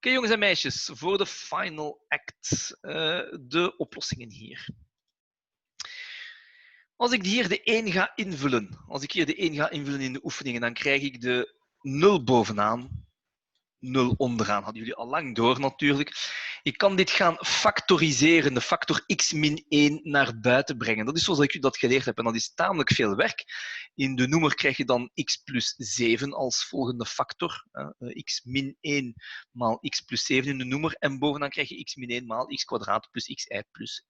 Oké, jongens en meisjes, voor de final act. De oplossingen hier. Als ik hier de 1 ga invullen, in de oefeningen, dan krijg ik de 0 bovenaan, 0 onderaan. Hadden jullie al lang door natuurlijk. Ik kan dit gaan factoriseren, de factor x min 1 naar buiten brengen. Dat is zoals ik u dat geleerd heb en dat is tamelijk veel werk. In de noemer krijg je dan x plus 7 als volgende factor. X min 1 maal x plus 7 in de noemer. En bovenaan krijg je x min 1 maal x kwadraat plus xi plus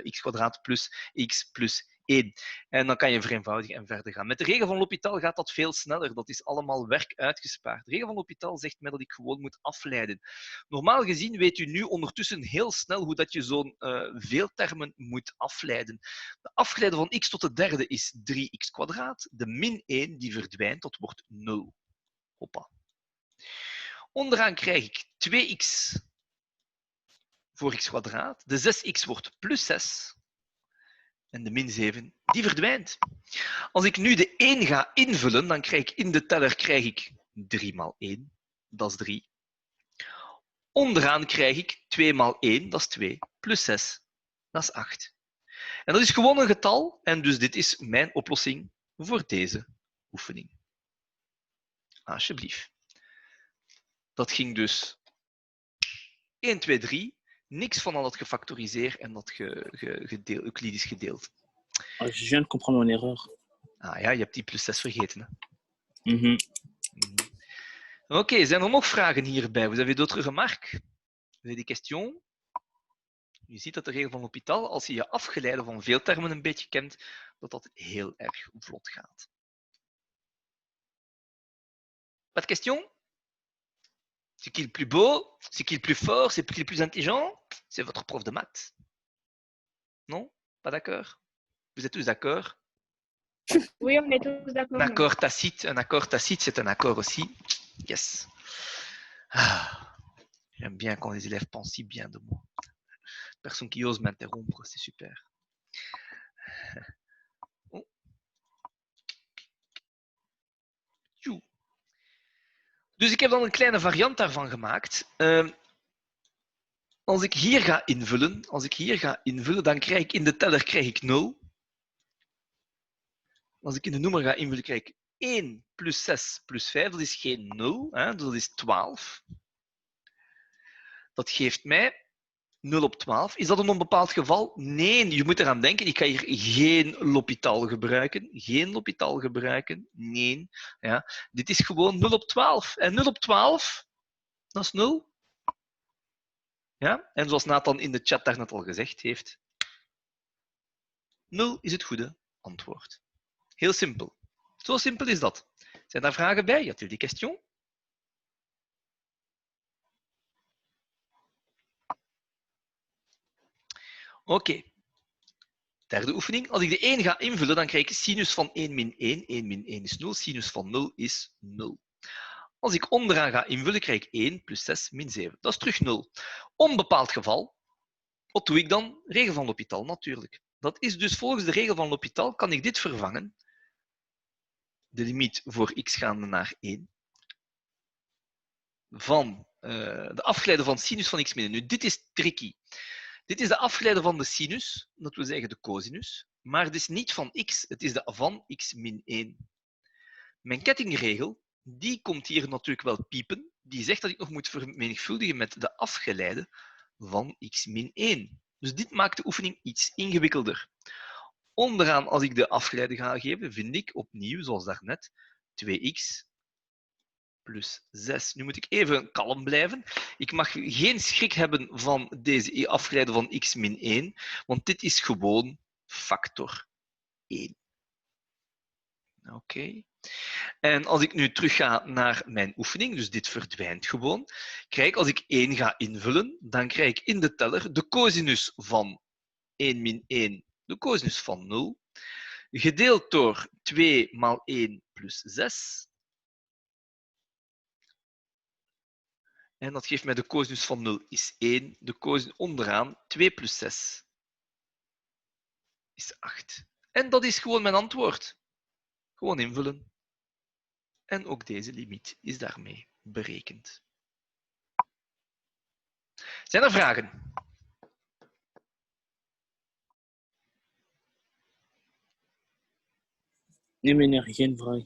x kwadraat plus x plus 1. En dan kan je vereenvoudigen en verder gaan. Met de regel van L'Hopital gaat dat veel sneller. Dat is allemaal werk uitgespaard. De regel van L'Hopital zegt mij dat ik gewoon moet afleiden. Normaal gezien weet u nu ondertussen heel snel hoe dat je zo'n veeltermen moet afleiden. De afgeleide van x tot de derde is 3x kwadraat. De min 1 die verdwijnt, dat wordt 0. Hoppa. Onderaan krijg ik 2x voor x kwadraat. De 6x wordt plus 6. En de min 7, die verdwijnt. Als ik nu de 1 ga invullen, dan krijg ik in de teller 3 maal 1. Dat is 3. Onderaan krijg ik 2 maal 1, dat is 2. Plus 6, dat is 8. En dat is gewoon een getal. En dus dit is mijn oplossing voor deze oefening. Alsjeblieft. Dat ging dus 1, 2, 3. Niks van al dat gefactoriseerd en dat Euclidisch gedeeld. Je viens de comprendre mon erreur. Ah ja, je hebt die plus 6 vergeten. Hè? Mm-hmm. Oké, zijn er nog vragen hierbij? Vous avez d'autres remarques? Vous avez des questions? Je ziet dat de regel van L'Hopital, als je je afgeleide van veeltermen een beetje kent, dat dat heel erg vlot gaat. Pas de questions? C'est qui le plus beau? C'est qui le plus fort? C'est qui le plus intelligent? C'est votre prof de maths. Non? Pas d'accord? Vous êtes tous d'accord? Oui, on est tous d'accord. Un accord tacite, c'est un accord aussi. Yes. Ah, j'aime bien quand les élèves pensent si bien de moi. Personne qui ose m'interrompre, c'est super. Oh. Dus ik heb dan een kleine variant daarvan gemaakt. Als ik hier ga invullen, dan krijg ik in de teller 0. Als ik in de noemer ga invullen, krijg ik 1 plus 6 plus 5. Dat is geen 0, hè? Dat is 12. Dat geeft mij 0 op 12. Is dat een onbepaald geval? Nee, je moet eraan denken. Ik ga hier geen L'Hopital gebruiken. Nee. Ja. Dit is gewoon 0 op 12. En 0 op 12, dat is 0. Ja? En zoals Nathan in de chat daarnet al gezegd heeft, 0 is het goede antwoord. Heel simpel. Zo simpel is dat. Zijn daar vragen bij? Y a-t-il des questions? Oké. Derde oefening. Als ik de 1 ga invullen, dan krijg ik sinus van 1 min 1. 1 min 1 is 0. Sinus van 0 is 0. Als ik onderaan ga invullen, krijg ik 1 plus 6 min 7. Dat is terug 0. Onbepaald geval. Wat doe ik dan? Regel van L'Hopital natuurlijk. Dat is dus volgens de regel van L'Hopital kan ik dit vervangen. De limiet voor x gaande naar 1. Van de afgeleide van sinus van x min 1. Nu, dit is tricky. Dit is de afgeleide van de sinus, dat wil zeggen de cosinus. Maar het is niet van x, het is de van x min 1. Mijn kettingregel, die komt hier natuurlijk wel piepen. Die zegt dat ik nog moet vermenigvuldigen met de afgeleide van x min 1. Dus dit maakt de oefening iets ingewikkelder. Onderaan, als ik de afgeleide ga geven, vind ik opnieuw, zoals daarnet, 2x plus 6. Nu moet ik even kalm blijven. Ik mag geen schrik hebben van deze afgeleide van x min 1, want dit is gewoon factor 1. Oké. En als ik nu terug ga naar mijn oefening, dus dit verdwijnt gewoon, krijg ik, als ik 1 ga invullen, dan krijg ik in de teller de cosinus van 1 min 1, de cosinus van 0, gedeeld door 2 maal 1 plus 6. En dat geeft mij de cosinus van 0 is 1. De cosinus onderaan, 2 plus 6 is 8. En dat is gewoon mijn antwoord. Gewoon invullen. En ook deze limiet is daarmee berekend. Zijn er vragen? Nee, meneer, geen vraag.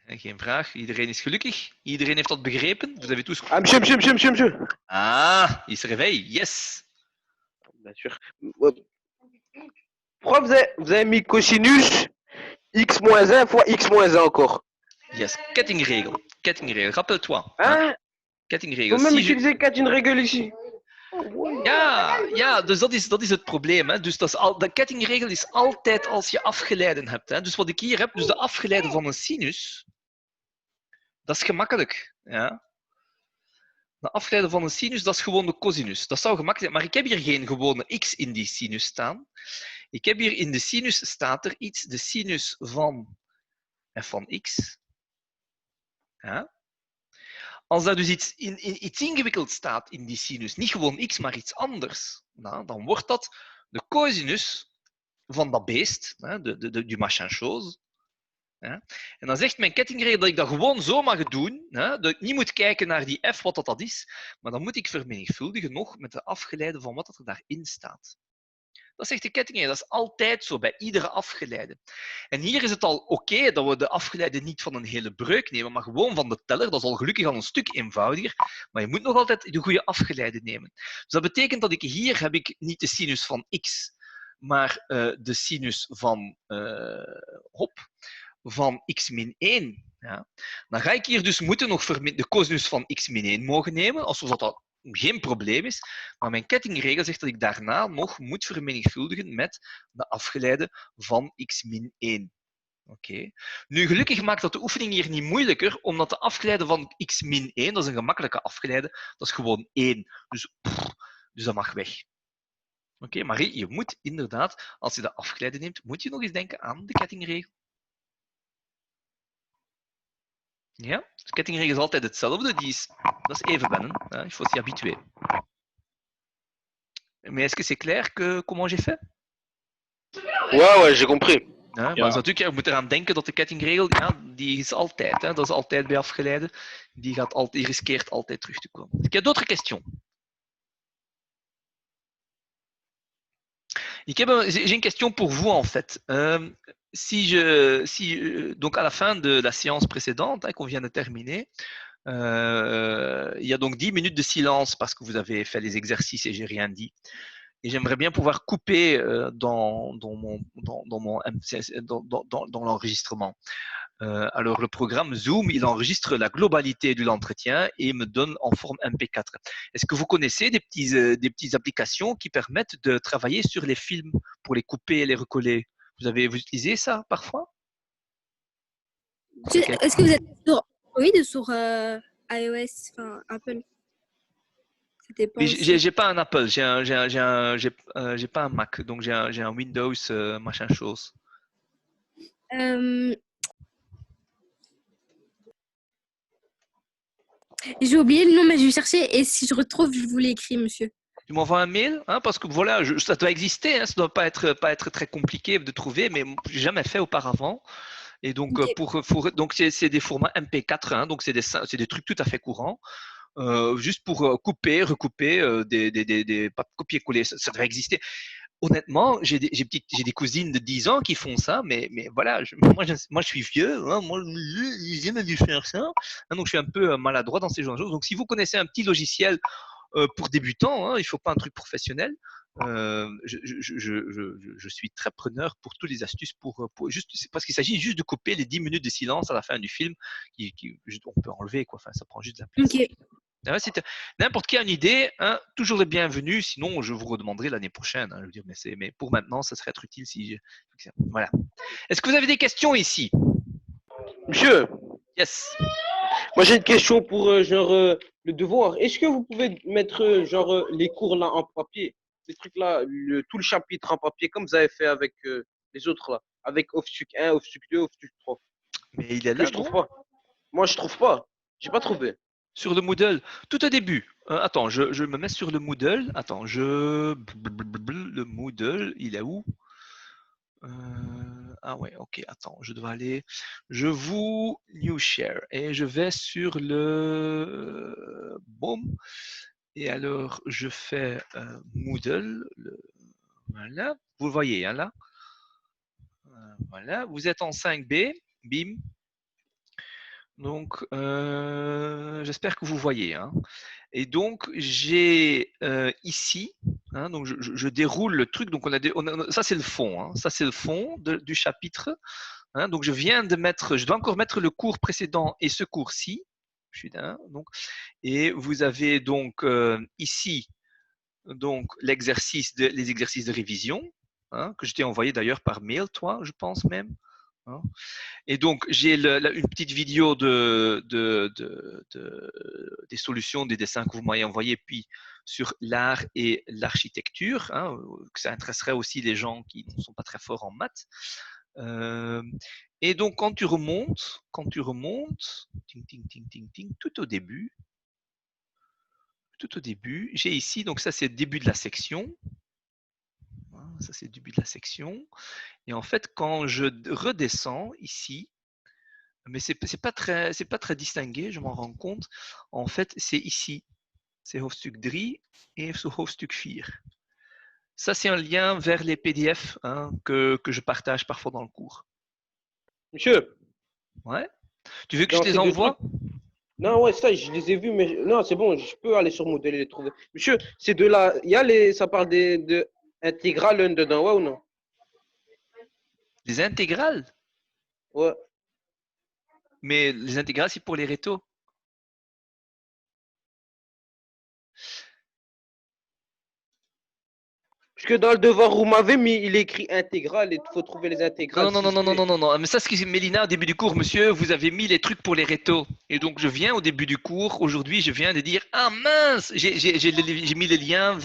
Geen vraag. Iedereen is gelukkig. Iedereen heeft dat begrepen. Vous avez tous... Ah, monsieur. Ah, il se réveille. Yes. Bien sûr. Pourquoi vous avez mis cosinus x moins 1 fois x moins 1 encore? Yes. Kettingregel. Kettingregel. Rappelle-toi. Hein? Kettingregel. Faut même Si je... utiliser Kettingregel ici. Ja, dus dat is het probleem. Hè. Dus de kettingregel is altijd als je afgeleiden hebt. Hè. Dus wat ik hier heb, dus de afgeleide van een sinus, dat is gemakkelijk. Ja. De afgeleide van een sinus, dat is gewoon de cosinus. Dat zou gemakkelijk zijn. Maar ik heb hier geen gewone x in die sinus staan. Ik heb hier in de sinus staat er iets, de sinus van f van x. Ja. Als daar dus iets ingewikkeld staat in die sinus, niet gewoon x, maar iets anders, nou, dan wordt dat de cosinus van dat beest, du machin chose. Ja. En dan zegt mijn kettingregel dat ik dat gewoon zo mag doen, dat ik niet moet kijken naar die f, wat dat is, maar dan moet ik vermenigvuldigen nog met de afgeleide van wat er daarin staat. Dat zegt de kettingregel, dat is altijd zo, bij iedere afgeleide. En hier is het al oké dat we de afgeleide niet van een hele breuk nemen, maar gewoon van de teller. Dat is al gelukkig al een stuk eenvoudiger, maar je moet nog altijd de goede afgeleide nemen. Dus dat betekent dat ik hier heb ik niet de sinus van x, maar de sinus van, van x min 1. Ja. Dan ga ik hier dus moeten nog de cosinus van x min 1 mogen nemen, alsof dat geen probleem is, maar mijn kettingregel zegt dat ik daarna nog moet vermenigvuldigen met de afgeleide van x min 1. Oké. Nu, gelukkig maakt dat de oefening hier niet moeilijker, omdat de afgeleide van x min 1, dat is een gemakkelijke afgeleide, dat is gewoon 1. Dus dat mag weg. Oké, maar je moet inderdaad, als je de afgeleide neemt, moet je nog eens denken aan de kettingregel. Ja, de kettingregel is altijd hetzelfde, dat is even wennen, hein, il faut s'y habituer. Mais est-ce que c'est clair comment j'ai fait? Ouais, j'ai compris. Ja, maar natuurlijk, je moet eraan denken dat de kettingregel, ja, die is altijd, hè, dat is altijd bij afgeleide, die riskeert altijd terug te komen. Ik heb d'autres questions. J'ai une question pour vous en fait. Donc à la fin de la séance précédente qu'on vient de terminer, il y a donc 10 minutes de silence parce que vous avez fait les exercices et j'ai rien dit. Et j'aimerais bien pouvoir couper dans l'enregistrement. Alors, le programme Zoom, il enregistre la globalité de l'entretien et me donne en forme MP4. Est-ce que vous connaissez des petites applications qui permettent de travailler sur les films pour les couper et les recoller? Vous utilisez ça parfois? Est-ce que vous êtes sur Android ou sur iOS, enfin Apple? J'ai pas un Apple, j'ai pas un Mac, donc j'ai un Windows machin chose. J'ai oublié le nom, mais je vais chercher et si je retrouve, je vous l'écris, monsieur. Tu m'envoies un mail, hein, parce que voilà, ça doit exister, hein, ça doit pas être très compliqué de trouver, mais j'ai jamais fait auparavant. Et donc, okay. Donc c'est des formats MP4, hein, donc c'est des trucs tout à fait courants. Juste pour couper, recouper, copier-coller, ça devrait exister. Honnêtement, j'ai des cousines de 10 ans qui font ça, mais voilà, moi je suis vieux, hein, moi j'ai jamais dû faire ça, hein, donc je suis un peu maladroit dans ces genres de choses. Donc si vous connaissez un petit logiciel pour débutants, hein, il ne faut pas un truc professionnel, je suis très preneur pour toutes les astuces, juste, parce qu'il s'agit juste de couper les 10 minutes de silence à la fin du film, on peut enlever, quoi, enfin, ça prend juste de la place. Okay. N'importe qui a une idée, hein, toujours les bienvenus, sinon je vous redemanderai l'année prochaine. Hein, je veux dire, mais pour maintenant, ça serait être utile si voilà. Est-ce que vous avez des questions ici? Monsieur. Yes. Moi j'ai une question pour le devoir. Est-ce que vous pouvez mettre les cours là en papier, les trucs là, tout le chapitre en papier, comme vous avez fait avec les autres là, avec OFSUC 1, OFSUC 2, OFSUC 3? Mais il est là. Je trouve pas. Moi je trouve pas. J'ai pas trouvé. Sur le Moodle, tout au début. Attends, je me mets sur le Moodle. Attends, le Moodle, il est où? Ah ouais, ok, attends, je dois aller. Je vous new share et je vais sur le boom. Et alors, je fais Moodle. Voilà. Vous le voyez, hein, là. Voilà. Vous êtes en 5B. Bim. Donc, j'espère que vous voyez. Hein. Et donc, j'ai ici, hein, donc je déroule le truc. Donc, ça, c'est le fond. Hein, ça, c'est le fond du chapitre. Hein, donc, je dois encore mettre le cours précédent et ce cours-ci. Donc, et vous avez donc ici donc les exercices de révision, hein, que je t'ai envoyé d'ailleurs par mail, toi, je pense même. Hein. Et donc, j'ai une petite vidéo des solutions, des dessins que vous m'avez envoyés, puis sur l'art et l'architecture, hein, que ça intéresserait aussi les gens qui ne sont pas très forts en maths. Et donc, quand tu remontes, ting, ting, ting, ting, ting, tout au début, j'ai ici, donc ça c'est le début de la section. Ça c'est le début de la section. Et en fait, quand je redescends ici, mais c'est pas très distingué, je m'en rends compte. En fait, c'est ici. C'est hoofdstuk 3 et ce hoofdstuk 4. Ça, c'est un lien vers les PDF hein, que je partage parfois dans le cours. Monsieur, Ouais. Tu veux que je dans te les ces deux trucs. envoie? Non, ouais, ça, je les ai vus, mais non, c'est bon, je peux aller sur Moodle et les trouver. Monsieur, ces deux-là, il y a ça parle de intégrales dedans, ouais ou non? Les intégrales? Ouais. Mais les intégrales, c'est pour les rétos. Parce que dans le devoir, vous m'avez mis, il est écrit intégrale et il faut trouver les intégrales. Non. Mais ça, ce que Mélina, au début du cours, monsieur, vous avez mis les trucs pour les rétos. Et donc, je viens au début du cours, aujourd'hui, je viens de dire, ah mince, j'ai mis les liens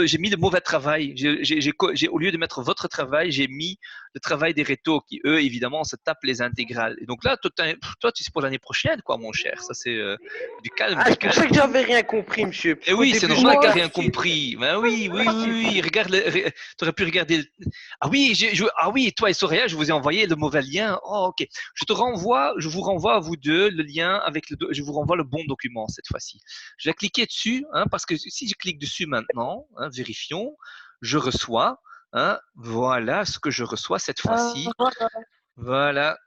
j'ai mis le mauvais travail. Au lieu de mettre votre travail, j'ai mis le travail des rétos qui, eux, évidemment, se tapent les intégrales. Et donc là, toi tu c'est pour l'année prochaine, quoi, mon cher. Ça, c'est du calme, Ah, du c'est pour calme. ça que j'avais rien compris, monsieur. Parce Et qu'au oui, c'est début, je normal me qu'elle n'a dis, rien compris. Ben oui. Regarde, tu aurais pu regarder. Ah oui, ah oui, toi et Soraya, je vous ai envoyé le mauvais lien. Oh, ok. Je vous renvoie à vous deux le lien avec je vous renvoie le bon document cette fois-ci. Je vais cliquer dessus, hein, parce que si je clique dessus maintenant, hein, vérifions, je reçois, hein, voilà ce que je reçois cette fois-ci. Voilà,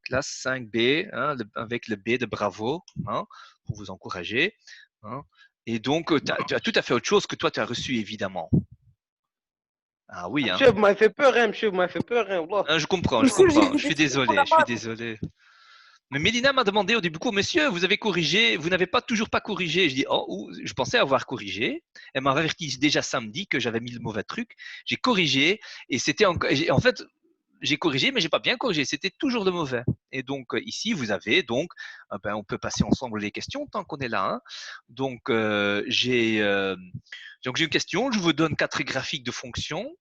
classe 5B, hein, avec le B de bravo, hein, pour vous encourager. Hein. Et donc, tu as tout à fait autre chose que toi, tu as reçu, évidemment. Ah oui, hein. monsieur, vous m'avez fait peur, hein, monsieur, vous m'avez fait peur, hein. Voilà. Je comprends. Je suis désolé. Mais Mélina m'a demandé au début du cours, monsieur, vous avez corrigé, vous n'avez toujours pas corrigé. Je dis, oh, je pensais avoir corrigé. Elle m'a averti déjà samedi que j'avais mis le mauvais truc. J'ai corrigé et c'était en fait, j'ai corrigé, mais j'ai pas bien corrigé. C'était toujours le mauvais. Et donc ici, vous avez donc, on peut passer ensemble les questions tant qu'on est là. Hein. Donc j'ai une question. Je vous donne 4 graphiques de fonctions,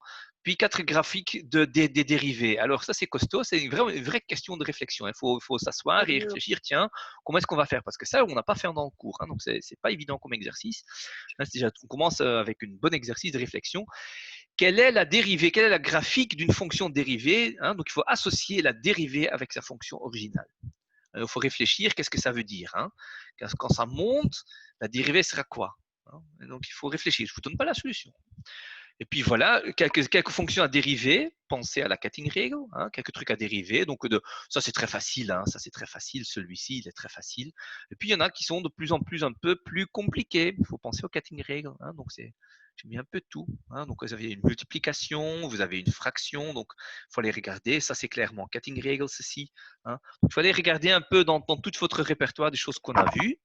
puis 4 graphiques des dérivés. Alors ça, c'est costaud. C'est une vraie question de réflexion. Il faut s'asseoir et réfléchir. Tiens, comment est-ce qu'on va faire? Parce que ça, on n'a pas fait dans le cours. Hein, donc c'est pas évident comme exercice. Là, déjà, on commence avec un bon exercice de réflexion. Quelle est la dérivée, quelle est la graphique d'une fonction dérivée hein. Donc, il faut associer la dérivée avec sa fonction originale. Il faut réfléchir, qu'est-ce que ça veut dire hein. Quand ça monte, la dérivée sera quoi hein. Donc, il faut réfléchir. Je ne vous donne pas la solution. Et puis voilà, quelques fonctions à dériver. Pensez à la Kettingregel, hein, quelques trucs à dériver. Donc ça c'est très facile, hein, ça c'est très facile. Celui-ci il est très facile. Et puis il y en a qui sont de plus en plus un peu plus compliqués. Il faut penser au Kettingregel. Hein, donc j'ai mis un peu de tout. Hein, donc vous avez une multiplication, vous avez une fraction. Donc il faut aller regarder. Ça c'est clairement Kettingregel ceci. Hein. Donc, il faut aller regarder un peu dans tout votre répertoire des choses qu'on a vues.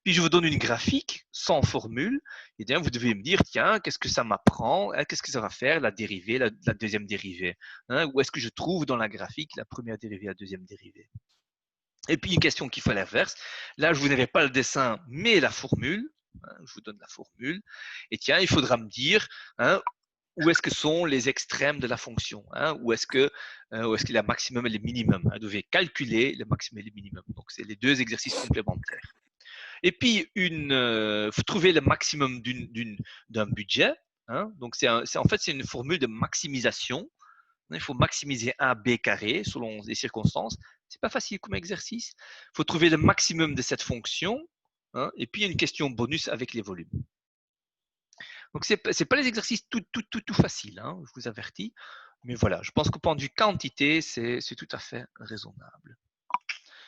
Puis je vous donne une graphique sans formule. Et bien, vous devez me dire, tiens, qu'est-ce que ça m'apprend? Qu'est-ce que ça va faire, la dérivée, la deuxième dérivée? Hein, où est-ce que je trouve dans la graphique la première dérivée, la deuxième dérivée? Et puis une question qui fait l'inverse. Là, je vous n'avez pas le dessin, mais la formule. Hein, je vous donne la formule. Et tiens, il faudra me dire hein, où est-ce que sont les extrêmes de la fonction hein, où est-ce qu'il y a le maximum et le minimum hein, vous devez calculer le maximum et le minimum. Donc, c'est les deux exercices complémentaires. Et puis, faut trouver le maximum d'un budget. Hein. Donc, en fait, c'est une formule de maximisation. Il faut maximiser un b carré selon les circonstances. C'est pas facile comme exercice. Il faut trouver le maximum de cette fonction. hein, et puis il y a une question bonus avec les volumes. Donc, ce n'est pas les exercices tout faciles, hein, je vous avertis. Mais voilà, je pense qu'au point de vue quantité, c'est tout à fait raisonnable.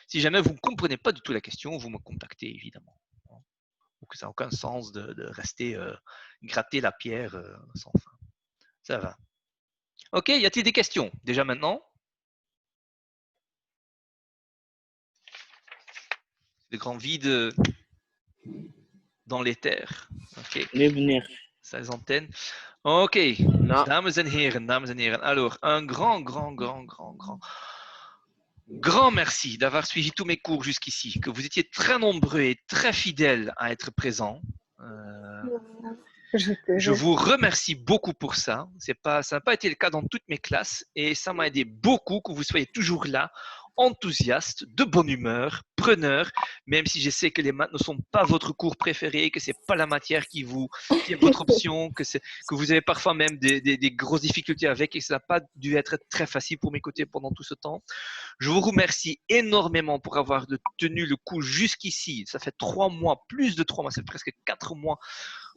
Si jamais vous ne comprenez pas du tout la question, vous me contactez évidemment. Donc, ça n'a aucun sens de rester gratter la pierre sans fin. Ça va. Ok, y a-t-il des questions déjà maintenant? Des grands vides dans l'éther. Ok, Revenir. ça les antennes. Ok, Non. dames en heren. Alors, un grand merci d'avoir suivi tous mes cours jusqu'ici, que vous étiez très nombreux et très fidèles à être présents. Je vous remercie beaucoup pour ça. Ça n'a pas été le cas dans toutes mes classes et ça m'a aidé beaucoup que vous soyez toujours là, enthousiaste, de bonne humeur, preneur, même si je sais que les maths ne sont pas votre cours préféré, que c'est pas la matière qui est votre option, que vous avez parfois même des grosses difficultés avec et que ça n'a pas dû être très facile pour m'écouter pendant tout ce temps. Je vous remercie énormément pour avoir tenu le coup jusqu'ici. Ça fait 3 mois, plus de 3 mois, c'est presque 4 mois.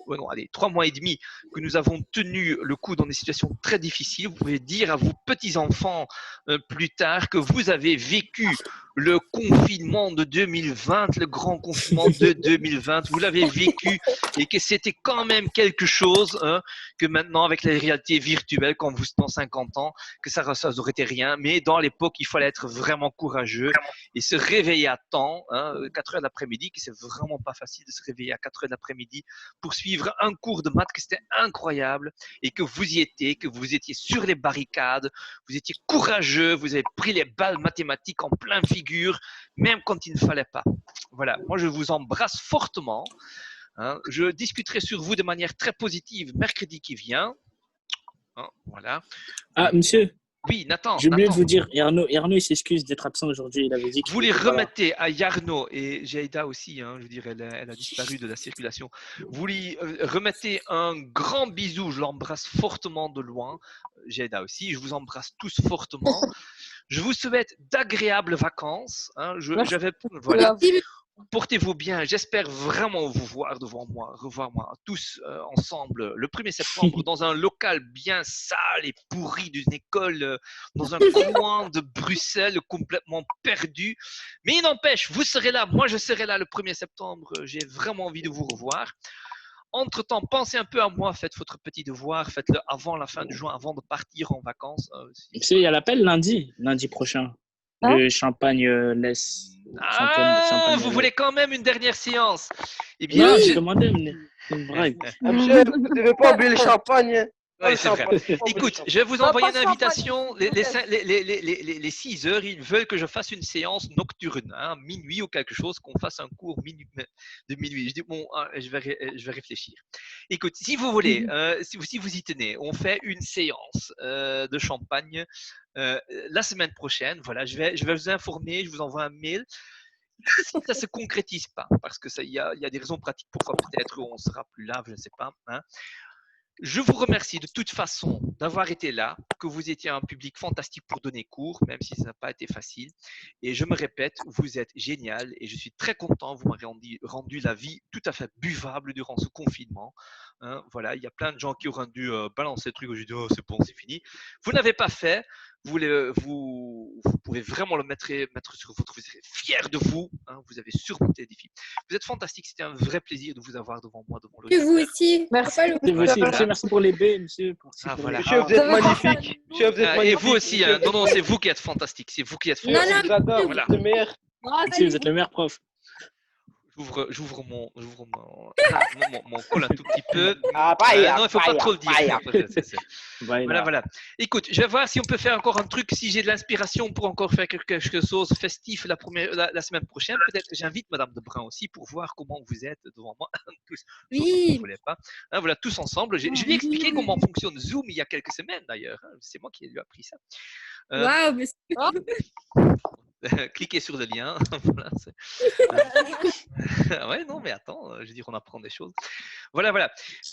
Ouais, non, allez, 3 mois et demi que nous avons tenu le coup dans des situations très difficiles. Vous pouvez dire à vos petits-enfants plus tard que vous avez vécu le confinement de 2020, le grand confinement de 2020. Vous l'avez vécu et que c'était quand même quelque chose, hein, que maintenant avec la réalité virtuelle, quand vous êtes dans 50 ans, que ça aurait été rien. Mais dans l'époque, il fallait être vraiment courageux et se réveiller à temps, hein, 4 heures de l'après-midi, que c'est vraiment pas facile de se réveiller à 4 heures de l'après-midi pour suivre un cours de maths, que c'était incroyable et que vous y étiez, que vous étiez sur les barricades, vous étiez courageux, vous avez pris les balles mathématiques en plein figure, même quand il ne fallait pas. Voilà, moi je vous embrasse fortement. Hein. Je discuterai sur vous de manière très positive mercredi qui vient. Hein, voilà. Ah, monsieur, Oui, Nathan. j'ai oublié de Nathan. vous dire, Arnaud il s'excuse d'être absent aujourd'hui. Il avait dit que Vous les remettez à Yarno et Jaïda aussi, hein, je veux dire, elle a disparu de la circulation. Vous lui remettez un grand bisou, je l'embrasse fortement de loin. Jaïda aussi, je vous embrasse tous fortement. Je vous souhaite d'agréables vacances. Hein, voilà. Portez-vous bien. J'espère vraiment vous voir revoir moi tous ensemble le 1er septembre dans un local bien sale et pourri d'une école, dans un coin de Bruxelles complètement perdu. Mais il n'empêche, vous serez là. Moi, je serai là le 1er septembre. J'ai vraiment envie de vous revoir. Entre-temps, pensez un peu à moi. Faites votre petit devoir. Faites-le avant la fin du juin, avant de partir en vacances. Monsieur, il y a l'appel lundi prochain. Le champagne laisse. Vous voulez quand même une dernière séance? Eh bien, Non, j'ai demandé une vraie. Monsieur, vous ne devez pas oublier le champagne. Oui, c'est vrai. Écoute, je vais vous envoyer une invitation. Les 6 heures, ils veulent que je fasse une séance nocturne, hein, minuit ou quelque chose, qu'on fasse un cours de minuit. Je dis, bon, je vais réfléchir. Écoute, si vous voulez, si vous y tenez, on fait une séance de champagne la semaine prochaine. Voilà, je vais vous informer, je vous envoie un mail. Si ça ne se concrétise pas, parce que il y a des raisons pratiques pourquoi peut-être on sera plus là, je ne sais pas. Hein. Je vous remercie de toute façon d'avoir été là, que vous étiez un public fantastique pour donner cours, même si ça n'a pas été facile. Et je me répète, vous êtes génial et je suis très content. Vous m'avez rendu la vie tout à fait buvable durant ce confinement. Hein, voilà, il y a plein de gens qui auraient dû balancer le truc où je dis oh, c'est bon, c'est fini. Vous n'avez pas fait. Vous pouvez vraiment le mettre sur votre. Vous serez fiers de vous. Hein, vous avez surmonté les défis. Vous êtes fantastique. C'était un vrai plaisir de vous avoir devant moi, devant le. Que vous aussi. Merci. Monsieur, merci pour les baies, monsieur. Voilà. Monsieur, vous êtes magnifique. Monsieur, vous êtes Et magnifique. vous aussi. Hein. Non, c'est vous qui êtes fantastique. C'est vous qui êtes Non, fantastique. non. J'adore, Voilà. vous êtes le meilleur. Monsieur, vous êtes le meilleur prof. J'ouvre mon col un tout petit peu. Ah, Non, il ne faut pas trop le dire. Voilà. Écoute, je vais voir si on peut faire encore un truc, si j'ai de l'inspiration pour encore faire quelque chose de festif la semaine prochaine. Peut-être que j'invite Madame Debrun aussi pour voir comment vous êtes devant moi. Tous, Oui. vous ne voulez pas. Hein, voilà, tous ensemble. Je lui ai expliqué comment fonctionne Zoom il y a quelques semaines d'ailleurs. Hein. C'est moi qui lui ai appris ça. Waouh, monsieur. Cliquez sur le lien. Voilà, ouais, non, mais attends, je veux dire, on apprend des choses. Voilà.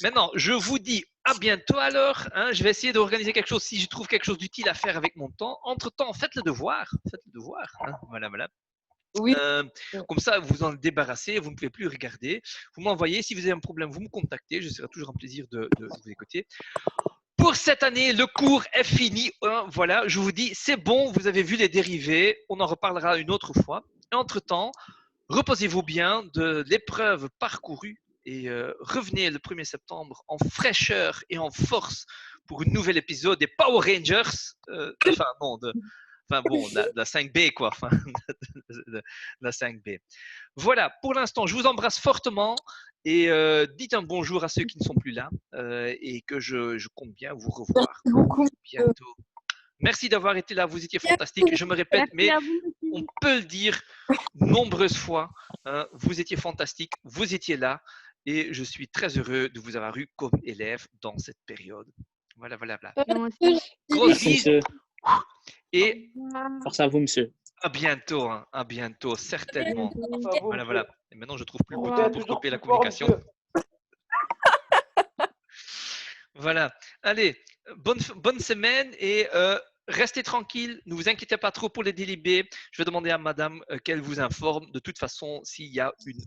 Maintenant, je vous dis à bientôt alors. Hein, je vais essayer d'organiser quelque chose si je trouve quelque chose d'utile à faire avec mon temps. Entre-temps, faites le devoir. Hein, voilà. Oui. Comme ça, vous en débarrassez, vous ne pouvez plus regarder. Vous m'envoyez, si vous avez un problème, vous me contactez. Je serai toujours un plaisir de vous écouter. Pour cette année, le cours est fini. Voilà, je vous dis, c'est bon, vous avez vu les dérivés. On en reparlera une autre fois. Entre-temps, reposez-vous bien de l'épreuve parcourue et revenez le 1er septembre en fraîcheur et en force pour un nouvel épisode des Power Rangers. De la 5B, quoi. Enfin, de la 5B. Voilà, pour l'instant, je vous embrasse fortement et dites un bonjour à ceux qui ne sont plus là et que je compte bien vous revoir Merci beaucoup. bientôt. Merci d'avoir été là, vous étiez fantastiques. Je me répète, mais Merci à vous, monsieur. on peut le dire nombreuses fois. Vous étiez fantastiques, vous étiez là et je suis très heureux de vous avoir eu comme élève dans cette période. Voilà. Moi aussi. Grosse Merci, bise monsieur. et Force à vous, monsieur. à bientôt, certainement. À vous, monsieur. Voilà. Et maintenant, je trouve plus le Au bouton revoir. pour Toujours couper la plus fort, communication. monsieur. Voilà. Allez, bonne semaine et restez tranquille. Ne vous inquiétez pas trop pour les délibés. Je vais demander à madame qu'elle vous informe de toute façon s'il y a une